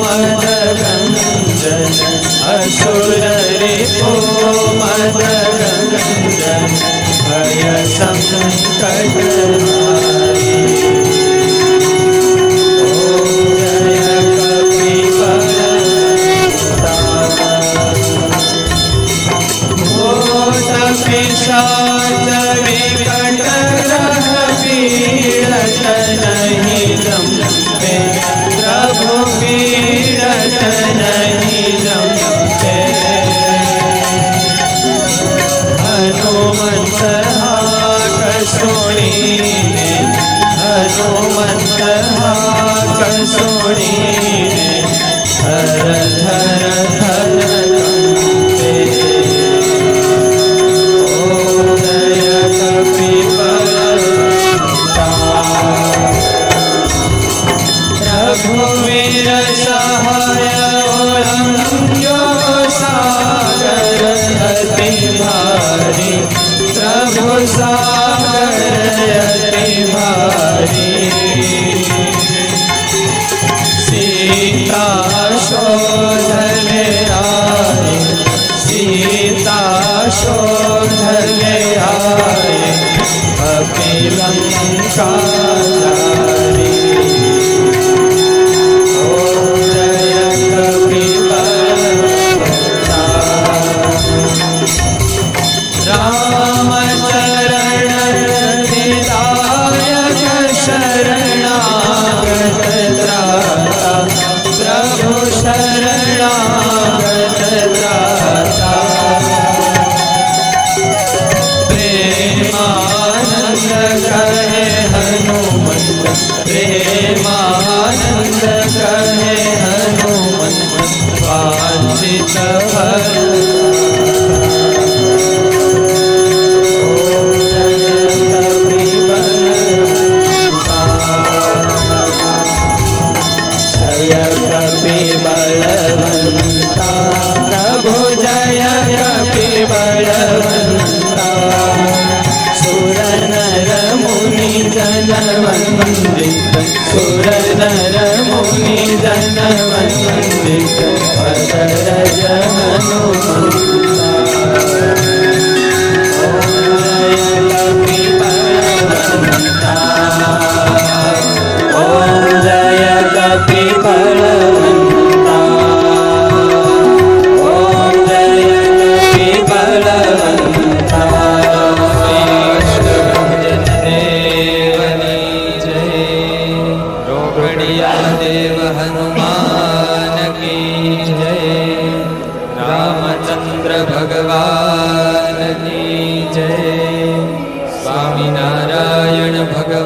मदगंजन असुर रिपो मदगंजन भय संकट हारी। पिशाच विकट ग्रह पीड़त नहीं जमते प्रभु पीड़त नहीं जमते। हनुमंत हाक सुनीने हनुमंत हाक सुनीने धर धर धर कंपे। रघुवीर सहाय ओलंघ्यो सागर अति भारी प्रभु सागर अति भारी। सीता शोध ले आए सीता शोध ले आए अभी लंका जारी। रामचरण हृदायक शरणागत त्राता प्रभु शरणागत त्राता। प्रेमानंद कहे हनुमंत प्रेमानंद कहे हनुमंत वांछित फल। बलवंता प्रभु जय कपि बलवंता सुर नर मुनि जन वंदित सुर नर मुनि जन वंदित भगरज हनुमंता। ओम जय कपि बलवंता ओम जय कपि बलवंता। देवनी जय रोकड़िया देव हनुमान की जय रामचंद्र भगवान की जय। स्वामी नारायण भगवान।